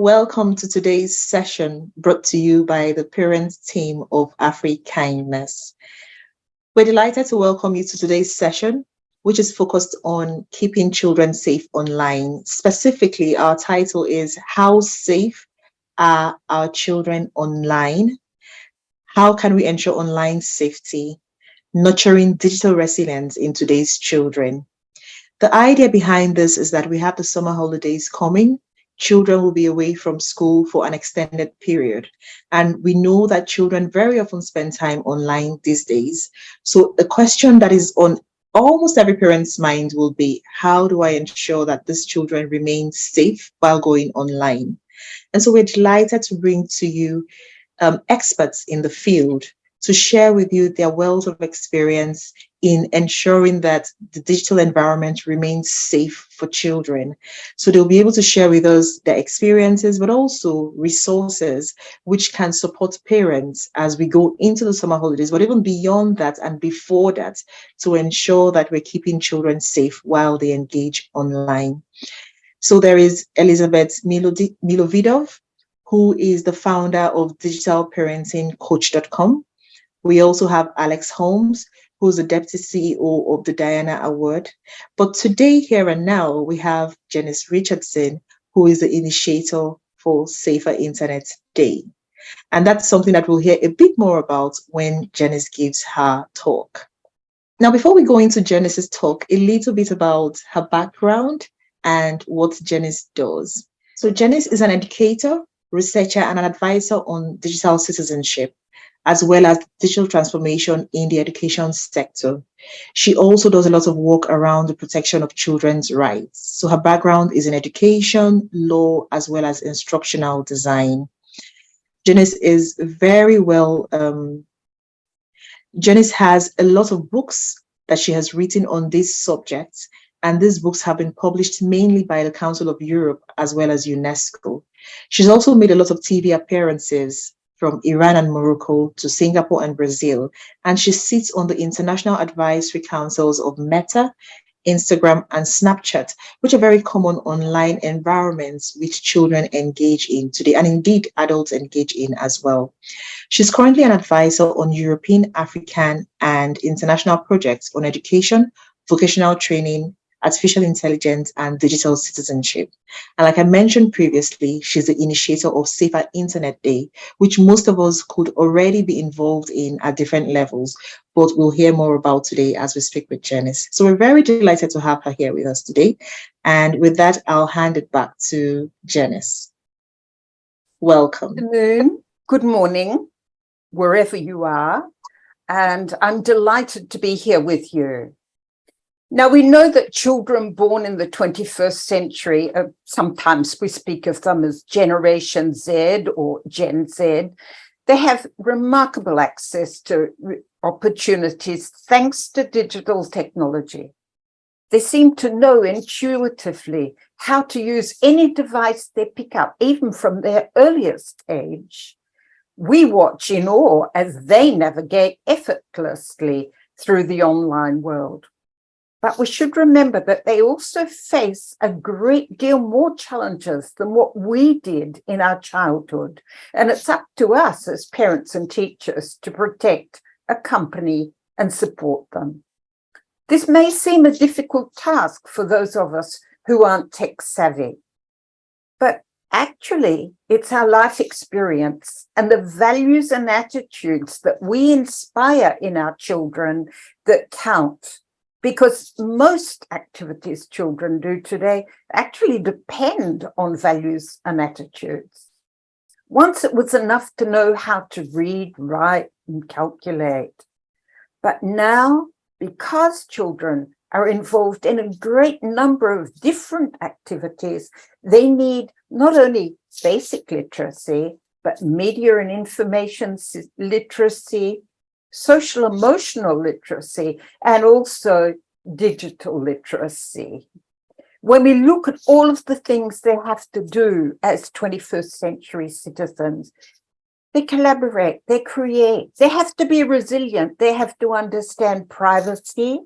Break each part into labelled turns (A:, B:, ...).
A: Welcome to today's session brought to you by the parents team of Afrikindness. We're delighted to welcome you to today's session, which is focused on keeping children safe online. Specifically, our title is How Safe Are Our Children Online? How can we ensure online safety? Nurturing digital resilience in today's children. The idea behind this is that we have the summer holidays coming. Children will be away from school for an extended period. And we know that children very often spend time online these days. So the question that is on almost every parent's mind will be, how do I ensure that these children remain safe while going online? And so we're delighted to bring to you experts in the field to share with you their wealth of experience in ensuring that the digital environment remains safe for children. So they'll be able to share with us their experiences, but also resources which can support parents as we go into the summer holidays, but even beyond that and before that, to ensure that we're keeping children safe while they engage online. So there is Elizabeth Milovidov, who is the founder of digitalparentingcoach.com. We also have Alex Holmes, who's the Deputy CEO of the Diana Award. But today, here and now, we have Janice Richardson, who is the initiator for Safer Internet Day. And that's something that we'll hear a bit more about when Janice gives her talk. Now, before we go into Janice's talk, a little bit about her background and what Janice does. So Janice is an educator, researcher, and an advisor on digital citizenship, as well as digital transformation in the education sector. She also does a lot of work around the protection of children's rights. So her background is in education, law, as well as instructional design. Janice is very well, Janice has a lot of books that she has written on these subjects, and these books have been published mainly by the Council of Europe as well as UNESCO. She's also made a lot of TV appearances from Iran and Morocco to Singapore and Brazil, and she sits on the International Advisory Councils of Meta, Instagram, and Snapchat, which are very common online environments which children engage in today, and indeed adults engage in as well. She's currently an advisor on European, African, and international projects on education, vocational training, artificial intelligence, and digital citizenship. And like I mentioned previously, she's the initiator of Safer Internet Day, which most of us could already be involved in at different levels, but we'll hear more about today as we speak with Janice. So we're very delighted to have her here with us today. And with that, I'll hand it back to Janice. Welcome.
B: Good afternoon, good morning, wherever you are. And I'm delighted to be here with you. Now, we know that children born in the 21st century, sometimes we speak of them as Generation Z or Gen Z, they have remarkable access to opportunities thanks to digital technology. They seem to know intuitively how to use any device they pick up, even from their earliest age. We watch in awe as they navigate effortlessly through the online world. But we should remember that they also face a great deal more challenges than what we did in our childhood. And it's up to us as parents and teachers to protect, accompany, and support them. This may seem a difficult task for those of us who aren't tech savvy, but actually it's our life experience and the values and attitudes that we inspire in our children that count. Because most activities children do today actually depend on values and attitudes. Once it was enough to know how to read, write, and calculate. But now, because children are involved in a great number of different activities, they need not only basic literacy, but media and information literacy, social emotional literacy, and also digital literacy. When we look at all of the things they have to do as 21st century citizens, they collaborate, they create, they have to be resilient, they have to understand privacy,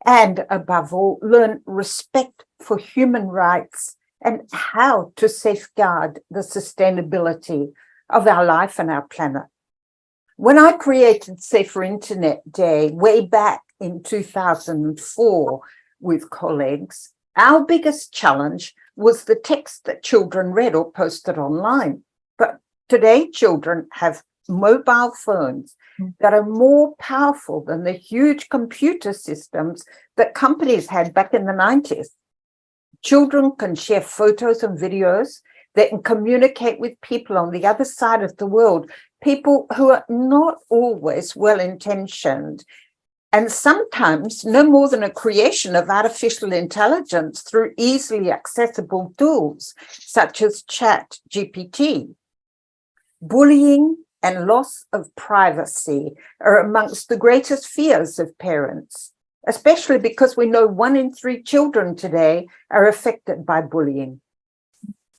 B: and above all, learn respect for human rights and how to safeguard the sustainability of our life and our planet. When I created Safer Internet Day way back in 2004 with colleagues, our biggest challenge was the text that children read or posted online. But today, children have mobile phones that are more powerful than the huge computer systems that companies had back in the 90s. Children can share photos and videos. They can communicate with people on the other side of the world, people who are not always well-intentioned, and sometimes no more than a creation of artificial intelligence through easily accessible tools such as ChatGPT. Bullying and loss of privacy are amongst the greatest fears of parents, especially because we know 1 in 3 children today are affected by bullying.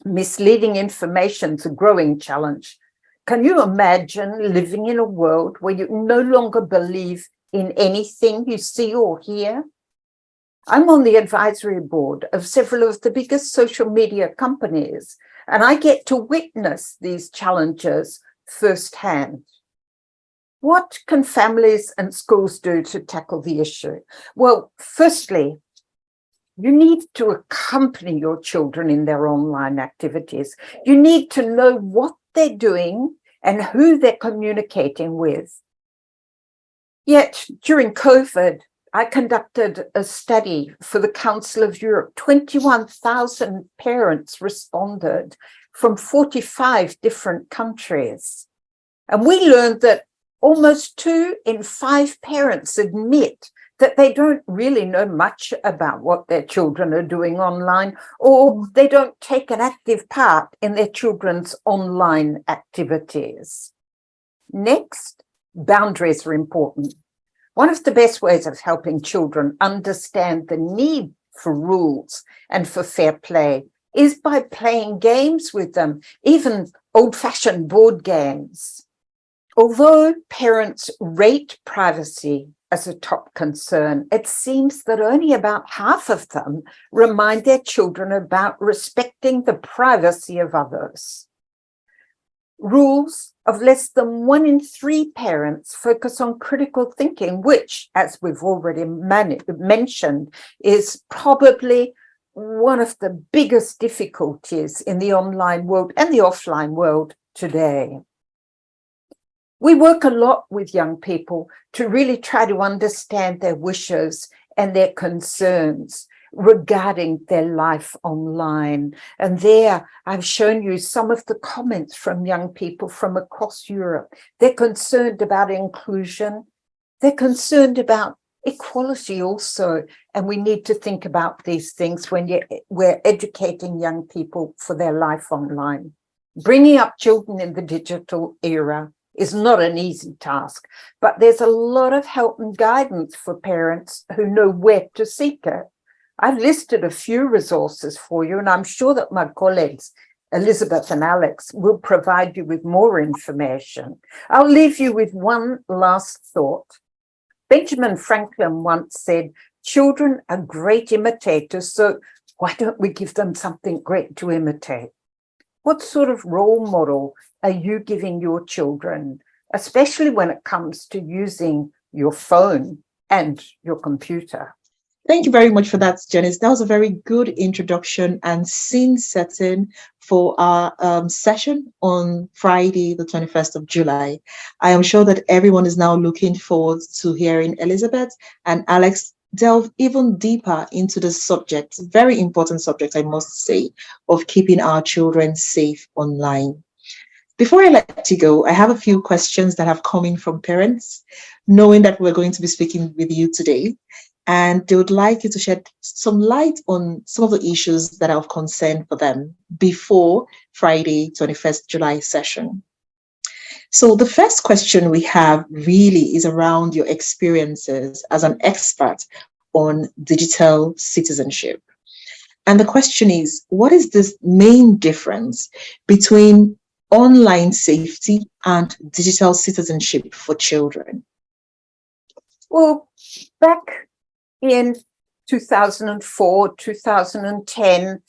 B: Misleading information is a growing challenge. Can you imagine living in a world where you no longer believe in anything you see or hear? I'm on the advisory board of several of the biggest social media companies, and I get to witness these challenges firsthand. What can families and schools do to tackle the issue? Well, firstly, you need to accompany your children in their online activities. You need to know what they're doing and who they're communicating with. Yet, during COVID, I conducted a study for the Council of Europe. 21,000 parents responded from 45 different countries. And we learned that almost 2 in 5 parents admit that they don't really know much about what their children are doing online, or they don't take an active part in their children's online activities. Next, boundaries are important. One of the best ways of helping children understand the need for rules and for fair play is by playing games with them, even old-fashioned board games. Although parents rate privacy as a top concern, it seems that only about half of them remind their children about respecting the privacy of others. Rules of less than 1 in 3 parents focus on critical thinking, which, as we've already mentioned, is probably one of the biggest difficulties in the online world and the offline world today. We work a lot with young people to really try to understand their wishes and their concerns regarding their life online. And there I've shown you some of the comments from young people from across Europe. They're concerned about inclusion. They're concerned about equality also. And we need to think about these things when we're educating young people for their life online. Bringing up children in the digital era is not an easy task, but there's a lot of help and guidance for parents who know where to seek it. I've listed a few resources for you, and I'm sure that my colleagues, Elizabeth and Alex, will provide you with more information. I'll leave you with one last thought. Benjamin Franklin once said, "Children are great imitators, so why don't we give them something great to imitate?" What sort of role model are you giving your children, especially when it comes to using your phone and your computer?
A: Thank you very much for that, Janice. That was a very good introduction and scene setting for our session on Friday, the 21st of July. I am sure that everyone is now looking forward to hearing Elizabeth and Alex delve even deeper into the subject, very important subject, I must say, of keeping our children safe online. Before I let you go, I have a few questions that have come in from parents, knowing that we're going to be speaking with you today. And they would like you to shed some light on some of the issues that are of concern for them before Friday, 21st July session. So the first question we have really is around your experiences as an expert on digital citizenship. And the question is, what is this main difference between online safety and digital citizenship for children?
B: Well, back in 2004, 2010,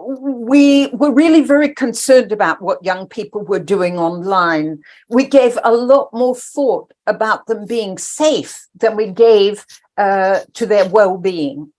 B: we were really very concerned about what young people were doing online. We gave a lot more thought about them being safe than we gave to their well-being.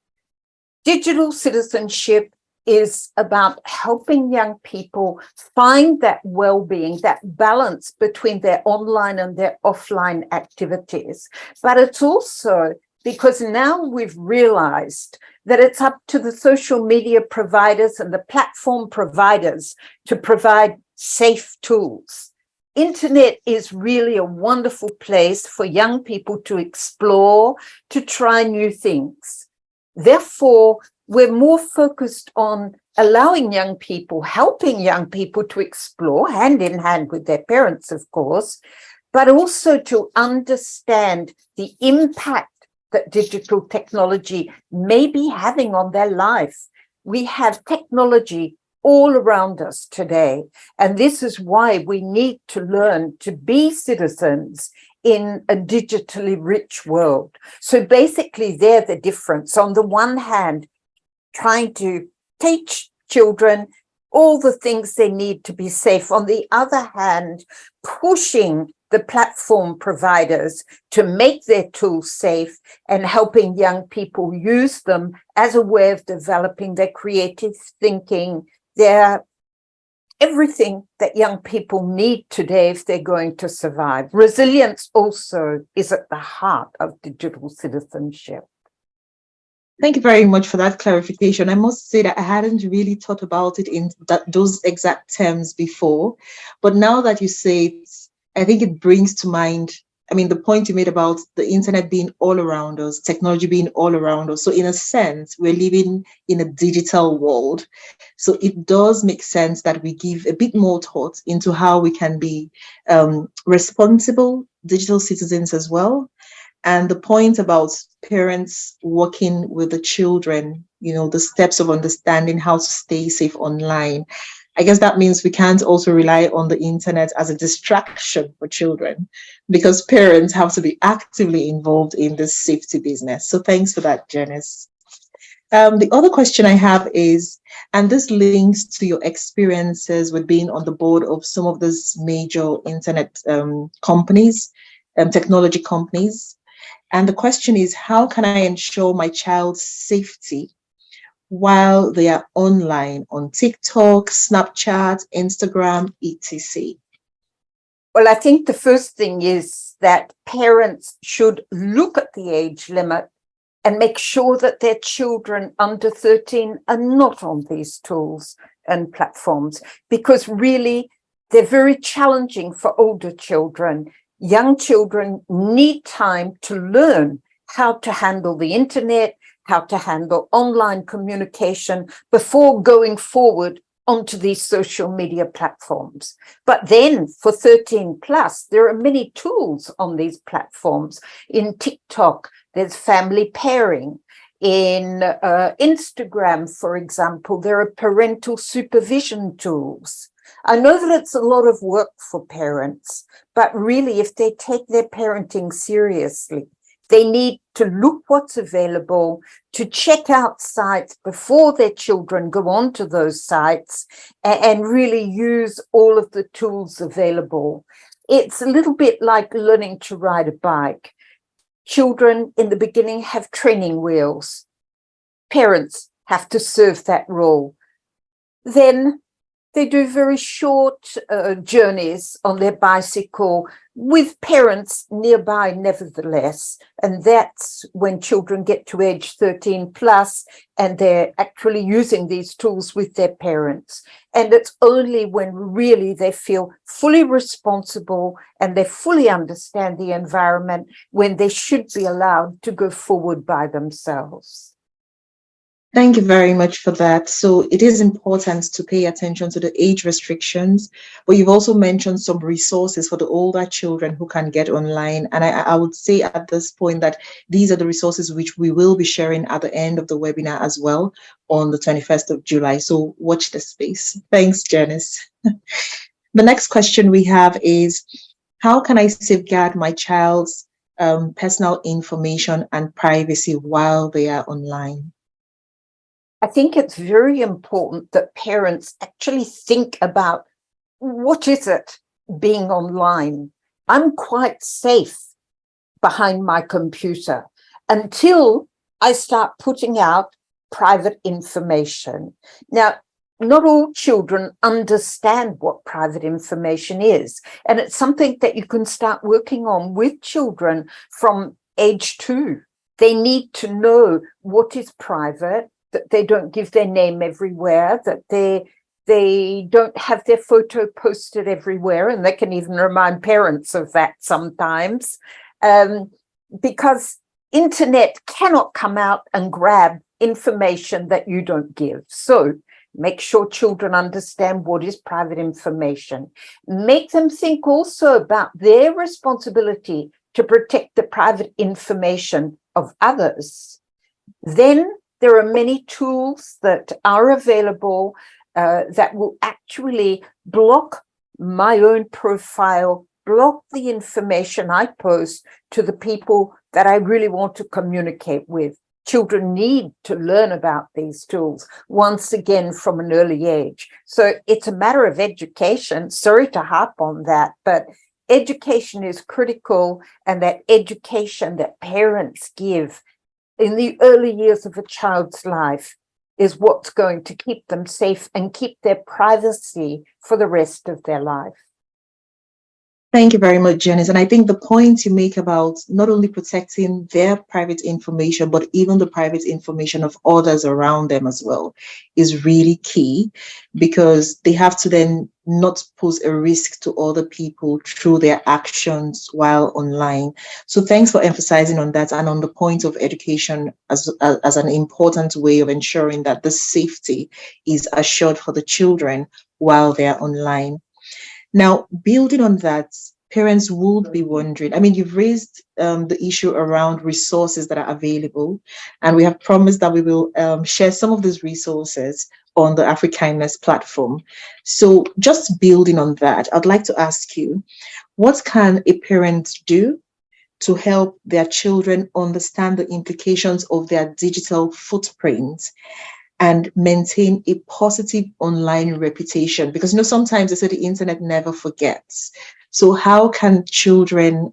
B: Digital citizenship is about helping young people find that well-being, that balance between their online and their offline activities. But it's also because now we've realized that it's up to the social media providers and the platform providers to provide safe tools. Internet is really a wonderful place for young people to explore, to try new things. Therefore, we're more focused on allowing young people, helping young people to explore, hand in hand with their parents, of course, but also to understand the impact that digital technology may be having on their life. We have technology all around us today, and this is why we need to learn to be citizens in a digitally rich world. So basically, they're the difference. On the one hand, trying to teach children all the things they need to be safe. On the other hand, pushing the platform providers to make their tools safe and helping young people use them as a way of developing their creative thinking, their everything that young people need today if they're going to survive. Resilience also is at the heart of digital citizenship.
A: Thank you very much for that clarification. I must say that I hadn't really thought about it in those exact terms before, but now that you say it, I think it brings to mind, I mean, the point you made about the internet being all around us, technology being all around us. So in a sense, we're living in a digital world. So it does make sense that we give a bit more thought into how we can be responsible digital citizens as well. And the point about parents working with the children, you know, the steps of understanding how to stay safe online. I guess that means we can't also rely on the internet as a distraction for children, because parents have to be actively involved in this safety business. So thanks for that, Janice. The other question I have is, and this links to your experiences with being on the board of some of these major internet companies, technology companies. And the question is, how can I ensure my child's safety while they are online on TikTok, Snapchat, Instagram, etc.?
B: Well, I think the first thing is that parents should look at the age limit and make sure that their children under 13 are not on these tools and platforms, because really they're very challenging for older children. Young children need time to learn how to handle the internet, how to handle online communication before going forward onto these social media platforms. But then for 13 plus, there are many tools on these platforms. In TikTok, there's family pairing. In Instagram, for example, there are parental supervision tools. I know that it's a lot of work for parents, but really, if they take their parenting seriously, they need to look what's available, to check out sites before their children go onto those sites, and really use all of the tools available. It's a little bit like learning to ride a bike. Children in the beginning have training wheels. Parents have to serve that role. Then they do very short journeys on their bicycle with parents nearby, nevertheless. And that's when children get to age 13 plus and they're actually using these tools with their parents. And it's only when really they feel fully responsible and they fully understand the environment when they should be allowed to go forward by themselves.
A: Thank you very much for that. So it is important to pay attention to the age restrictions, but you've also mentioned some resources for the older children who can get online. And I would say at this point that these are the resources which we will be sharing at the end of the webinar as well on the 21st of July. So watch the space. Thanks, Janice. The next question we have is, how can I safeguard my child's personal information and privacy while they are online?
B: I think it's very important that parents actually think about, what is it being online? I'm quite safe behind my computer until I start putting out private information. Now, not all children understand what private information is, and it's something that you can start working on with children from age 2. They need to know what is private, that they don't give their name everywhere, that they don't have their photo posted everywhere, and they can even remind parents of that sometimes, because internet cannot come out and grab information that you don't give. So make sure children understand what is private information. Make them think also about their responsibility to protect the private information of others. Then there are many tools that are available that will actually block my own profile, block the information I post to the people that I really want to communicate with. Children need to learn about these tools, once again, from an early age. So it's a matter of education. Sorry to harp on that, but education is critical, and that education that parents give in the early years of a child's life is what's going to keep them safe and keep their privacy for the rest of their life.
A: Thank you very much, Janice. And I think the point you make about not only protecting their private information, but even the private information of others around them as well is really key, because they have to then not pose a risk to other people through their actions while online. So thanks for emphasizing on that and on the point of education as an important way of ensuring that the safety is assured for the children while they're online. Now, building on that, parents would be wondering, I mean, you've raised the issue around resources that are available, and we have promised that we will share some of these resources on the Afrikindness platform. So just building on that, I'd like to ask you, what can a parent do to help their children understand the implications of their digital footprint and maintain a positive online reputation? Because, sometimes they say the internet never forgets. So how can children,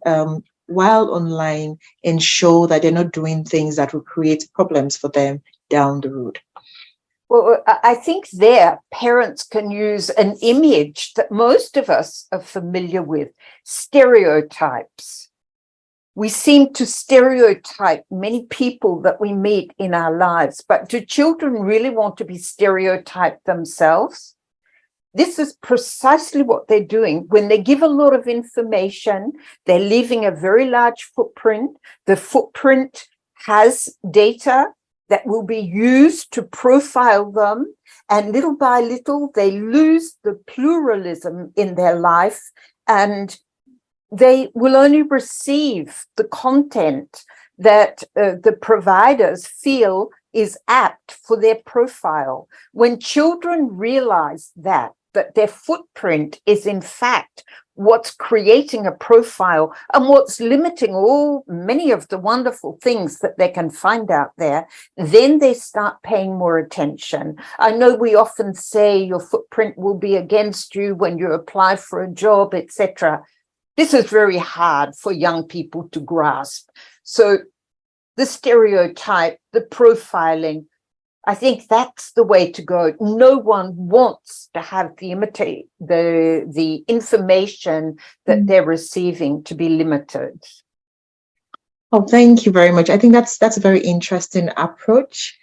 A: while online, ensure that they're not doing things that will create problems for them down the road?
B: Well, I think parents can use an image that most of us are familiar with: stereotypes. We seem to stereotype many people that we meet in our lives, but do children really want to be stereotyped themselves? This is precisely what they're doing. When they give a lot of information, they're leaving a very large footprint. The footprint has data that will be used to profile them, and little by little, they lose the pluralism in their life, and they will only receive the content that the providers feel is apt for their profile. When children realize that their footprint is in fact what's creating a profile and what's limiting many of the wonderful things that they can find out there, then they start paying more attention. I know we often say your footprint will be against you when you apply for a job, etc. This is very hard for young people to grasp. So the stereotype, the profiling, I think that's the way to go. No one wants to have the information that they're receiving to be limited.
A: Oh, thank you very much. I think that's a very interesting approach.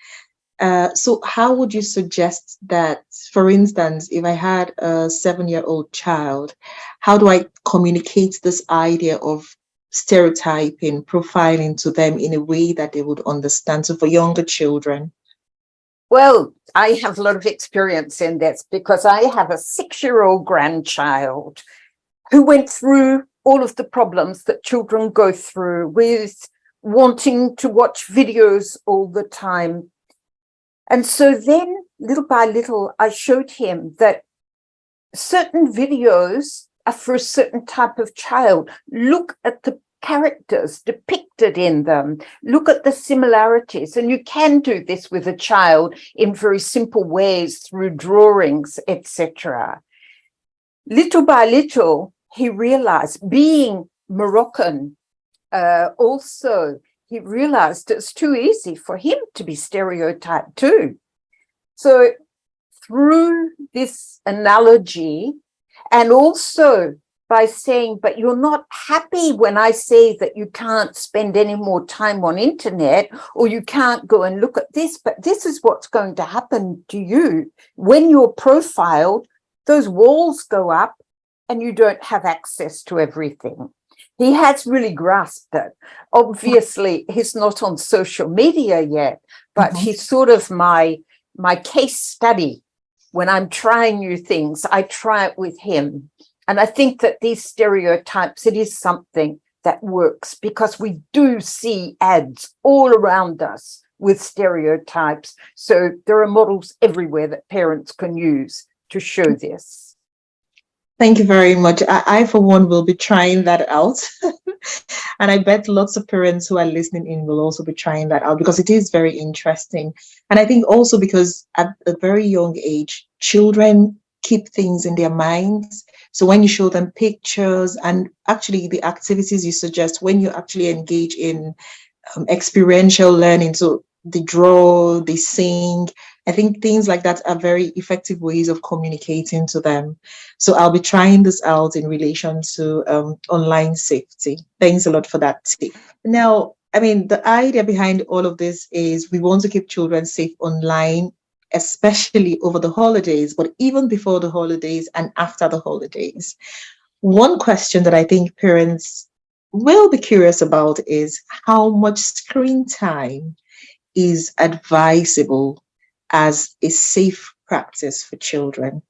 A: So how would you suggest that, for instance, if I had a 7-year-old child, how do I communicate this idea of stereotyping, profiling to them in a way that they would understand? So for younger children.
B: Well, I have a lot of experience in this because I have a 6-year-old grandchild who went through all of the problems that children go through with wanting to watch videos all the time. And so then, little by little, I showed him that certain videos are for a certain type of child. Look at the characters depicted in them. Look at the similarities. And you can do this with a child in very simple ways through drawings, etc. Little by little, he realized, being Moroccan, also, he realized it's too easy for him to be stereotyped too. So through this analogy, and also by saying, but you're not happy when I say that you can't spend any more time on internet, or you can't go and look at this, but this is what's going to happen to you. When you're profiled, those walls go up and you don't have access to everything. He has really grasped it. Obviously, he's not on social media yet, but he's sort of my case study. When I'm trying new things, I try it with him. And I think that these stereotypes, it is something that works, because we do see ads all around us with stereotypes. So there are models everywhere that parents can use to show this.
A: Thank you very much. I for one, will be trying that out. And I bet lots of parents who are listening in will also be trying that out, because it is very interesting. And I think also because at a very young age, children keep things in their minds. So when you show them pictures and actually the activities you suggest, when you actually engage in experiential learning, so they draw, they sing, I think things like that are very effective ways of communicating to them. So I'll be trying this out in relation to online safety. Thanks a lot for that tip. Now, I mean, the idea behind all of this is we want to keep children safe online, especially over the holidays, but even before the holidays and after the holidays. One question that I think parents will be curious about is how much screen time is advisable as a safe practice for children.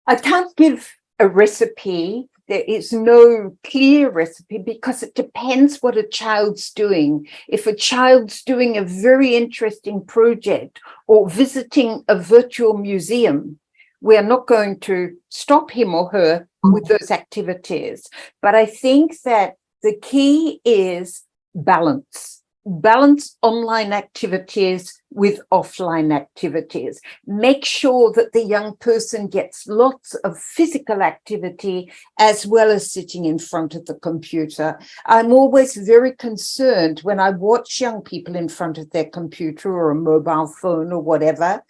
B: I can't give a recipe. There is no clear recipe, because it depends what a child's doing. If a child's doing a very interesting project or visiting a virtual museum, we're not going to stop him or her with those activities. But I think that the key is balance. Balance online activities with offline activities. Make sure that the young person gets lots of physical activity as well as sitting in front of the computer. I'm always very concerned when I watch young people in front of their computer or a mobile phone or whatever.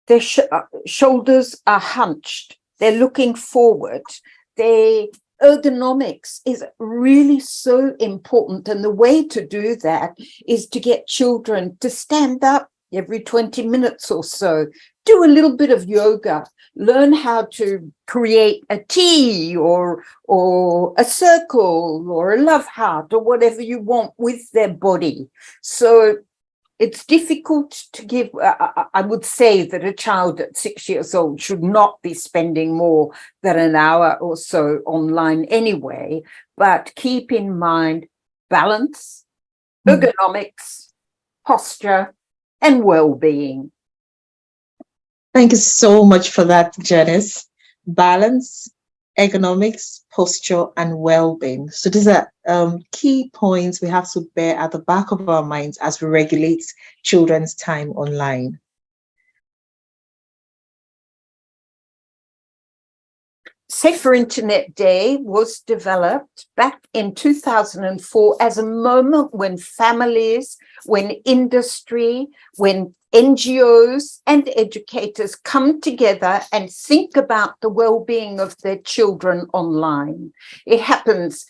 B: Their shoulders are hunched. They're looking forward. Ergonomics is really so important, and the way to do that is to get children to stand up every 20 minutes or so, do a little bit of yoga, learn how to create a T or a circle or a love heart or whatever you want with their body. So it's difficult to give. I would say that a child at 6 years old should not be spending more than an hour or so online anyway, but keep in mind balance, ergonomics, posture, and well-being.
A: Thank you so much for that, Janice. Balance, ergonomics, posture, and well-being. So these are key points we have to bear at the back of our minds as we regulate children's time online.
B: Safer Internet Day was developed back in 2004 as a moment when families, when industry, when NGOs and educators come together and think about the well-being of their children online. It happens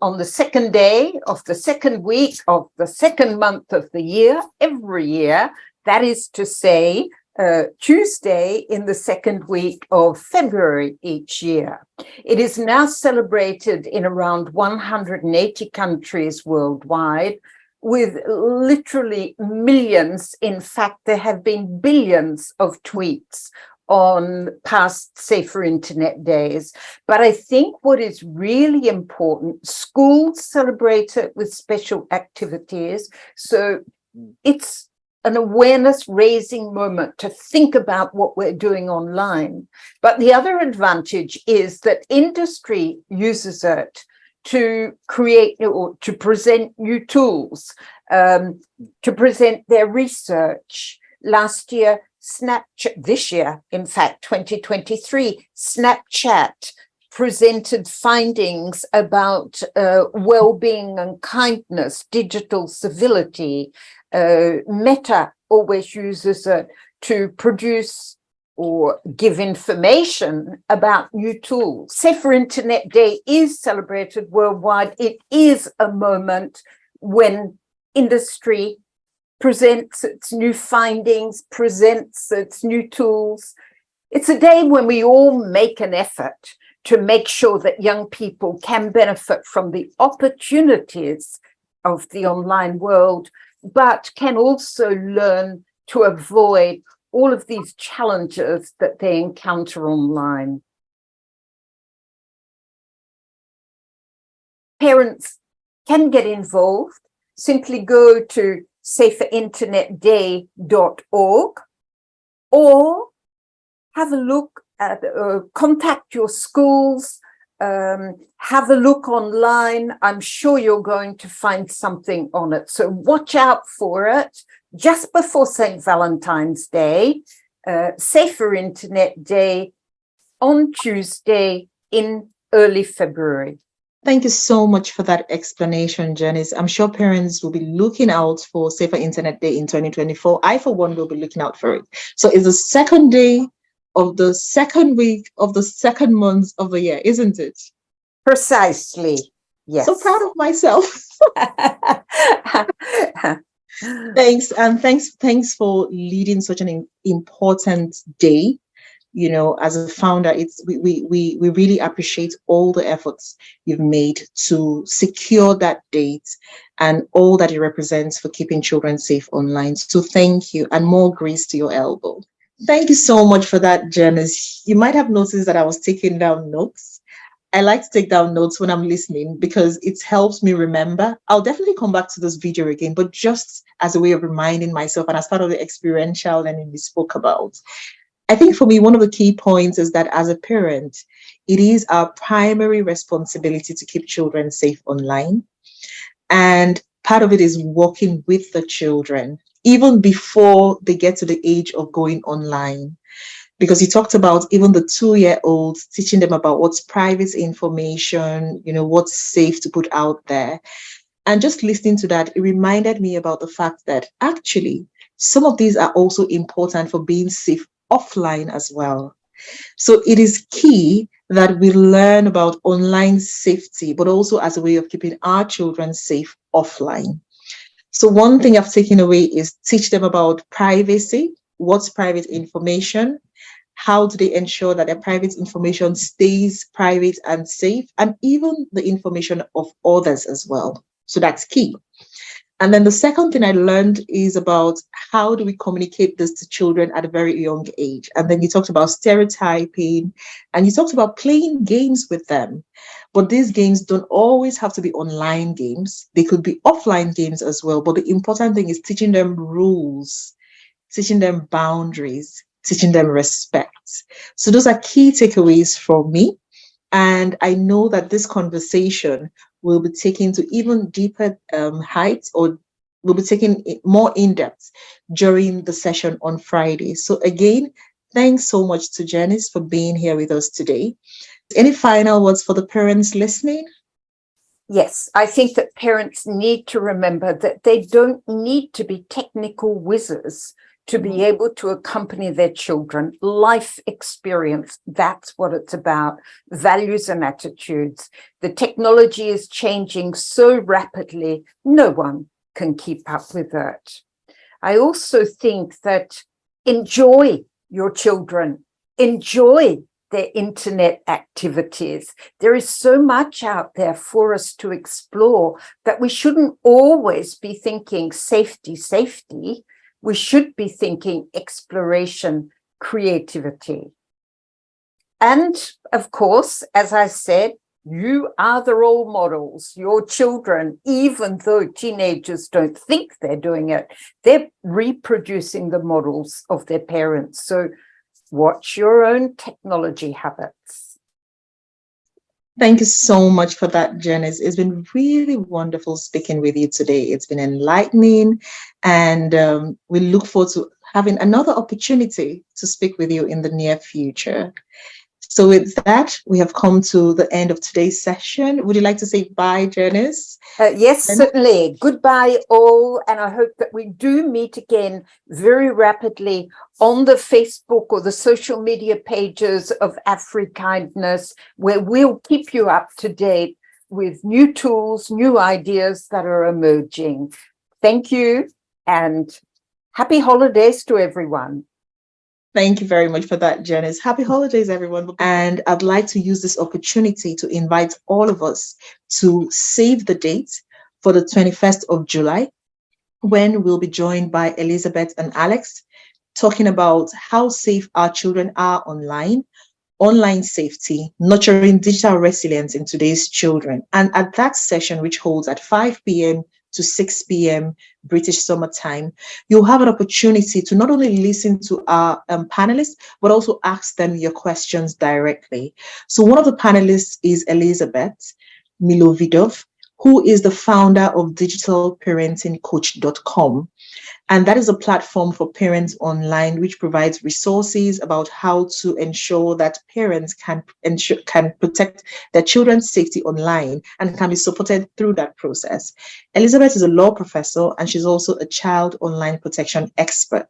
B: on the second day of the second week of the second month of the year, every year. That is to say, Tuesday in the second week of February each year. It is now celebrated in around 180 countries worldwide, with literally millions. In fact, there have been billions of tweets on past Safer Internet Days. But I think what is really important, schools celebrate it with special activities. So it's an awareness raising moment to think about what we're doing online. But the other advantage is that industry uses it to create or to present new tools, to present their research. Last year, Snapchat, this year, in fact, 2023, Snapchat presented findings about well-being and kindness, digital civility. Meta always uses it to produce or give information about new tools. Safer Internet Day is celebrated worldwide. It is a moment when industry presents its new findings, presents its new tools. It's a day when we all make an effort to make sure that young people can benefit from the opportunities of the online world, but can also learn to avoid all of these challenges that they encounter online. Parents can get involved. Simply go to saferinternetday.org or have a look at, contact your schools, have a look online. I'm sure you're going to find something on it. So watch out for it. Just before St. Valentine's Day, Safer Internet Day on Tuesday in early February.
A: Thank you so much for that explanation, Janice. I'm sure parents will be looking out for Safer Internet Day in 2024. I, for one, will be looking out for it. So it's the second day of the second week of the second month of the year, isn't it?
B: Precisely. Yes.
A: So proud of myself. Thanks. And thanks for leading such an important day. You know, as a founder, we really appreciate all the efforts you've made to secure that date and all that it represents for keeping children safe online. So thank you, and more grace to your elbow. Thank you so much for that, Janice. You might have noticed that I was taking down notes. I like to take down notes when I'm listening because it helps me remember. I'll definitely come back to this video again, but just as a way of reminding myself and as part of the experiential learning we spoke about. I think for me, one of the key points is that as a parent, it is our primary responsibility to keep children safe online. And part of it is working with the children, even before they get to the age of going online. Because you talked about even the 2-year-olds, teaching them about what's private information, you know, what's safe to put out there. And just listening to that, it reminded me about the fact that actually some of these are also important for being safe offline as well. So it is key that we learn about online safety, but also as a way of keeping our children safe offline. So one thing I've taken away is teach them about privacy, what's private information, how do they ensure that their private information stays private and safe, and even the information of others as well. So that's key. And then the second thing I learned is about how do we communicate this to children at a very young age. And then you talked about stereotyping and you talked about playing games with them. But these games don't always have to be online games. They could be offline games as well. But the important thing is teaching them rules, teaching them boundaries, teaching them respect. So those are key takeaways from me. And I know that this conversation will be taken to even deeper heights, or will be taken more in depth during the session on Friday. So again, thanks so much to Janice for being here with us today. Any final words for the parents listening?
B: Yes, I think that parents need to remember that they don't need to be technical whizzes to be able to accompany their children. Life experience, that's what it's about. Values and attitudes. The technology is changing so rapidly, no one can keep up with it. I also think that enjoy your children, enjoy their internet activities. There is so much out there for us to explore that we shouldn't always be thinking safety, safety. We should be thinking exploration, creativity. And of course, as I said, you are the role models. Your children, even though teenagers don't think they're doing it, they're reproducing the models of their parents. So watch your own technology habits.
A: Thank you so much for that, Janice. It's been really wonderful speaking with you today. It's been enlightening, and we look forward to having another opportunity to speak with you in the near future. So with that, we have come to the end of today's session. Would you like to say bye, Janice?
B: Yes, certainly. Goodbye, all. And I hope that we do meet again very rapidly on the Facebook or the social media pages of Afrikindness, where we'll keep you up to date with new tools, new ideas that are emerging. Thank you, and happy holidays to everyone.
A: Thank you very much for that, Janice. Happy holidays, everyone. And I'd like to use this opportunity to invite all of us to save the date for the 21st of July, when we'll be joined by Elizabeth and Alex, talking about how safe our children are online safety, nurturing digital resilience in today's children. And at that session, which holds at 5 p.m. to 6 p.m. British Summer Time, you'll have an opportunity to not only listen to our panelists, but also ask them your questions directly. So one of the panelists is Elizabeth Milovidov, who is the founder of digitalparentingcoach.com. And that is a platform for parents online, which provides resources about how to ensure that parents can protect their children's safety online and can be supported through that process. Elizabeth is a law professor, and she's also a child online protection expert.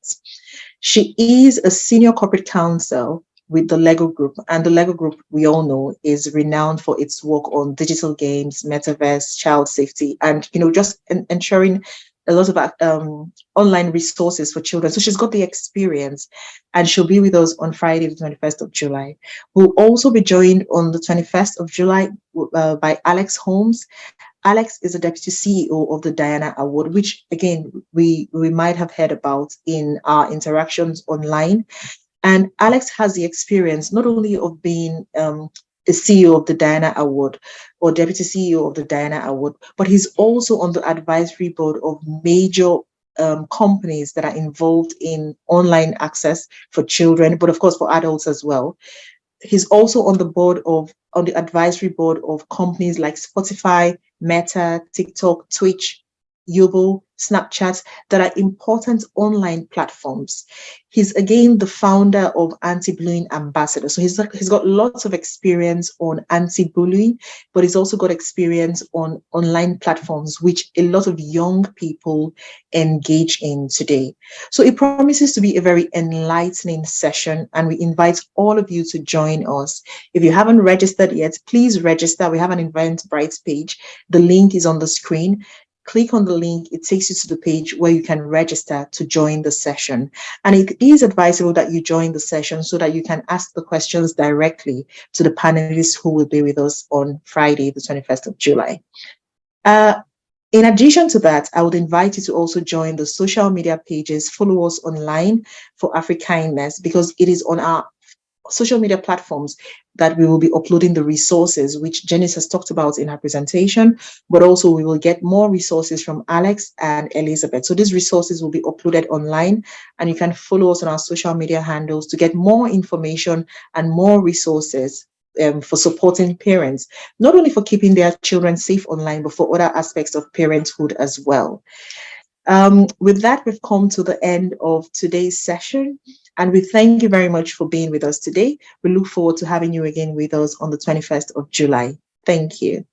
A: She is a senior corporate counsel with the Lego Group, and the Lego Group, we all know, is renowned for its work on digital games, metaverse, child safety, and just ensuring a lot of online resources for children. So she's got the experience, and she'll be with us on Friday, the 21st of July. We'll also be joined on the 21st of July by Alex Holmes. Alex is the Deputy CEO of the Diana Award, which, again, we might have heard about in our interactions online. And Alex has the experience not only of being the CEO of the Diana Award or Deputy CEO of the Diana Award, but he's also on the advisory board of major companies that are involved in online access for children, but of course for adults as well. He's also on the advisory board of companies like Spotify, Meta, TikTok, Twitch, Yobo, Snapchat, that are important online platforms. He's again the founder of Anti-Bullying Ambassador. So he's got lots of experience on anti-bullying, but he's also got experience on online platforms, which a lot of young people engage in today. So it promises to be a very enlightening session, and we invite all of you to join us. If you haven't registered yet, please register. We have an Eventbrite page. The link is on the screen. Click on the link, it takes you to the page where you can register to join the session. And it is advisable that you join the session so that you can ask the questions directly to the panelists who will be with us on Friday, the 21st of July. In addition to that, I would invite you to also join the social media pages, follow us online for Afrikindness, because it is on our social media platforms that we will be uploading the resources which Janice has talked about in her presentation, but also we will get more resources from Alex and Elizabeth. So these resources will be uploaded online, and you can follow us on our social media handles to get more information and more resources for supporting parents, not only for keeping their children safe online, but for other aspects of parenthood as well. With that, we've come to the end of today's session, and we thank you very much for being with us today. We look forward to having you again with us on the 21st of July. Thank you.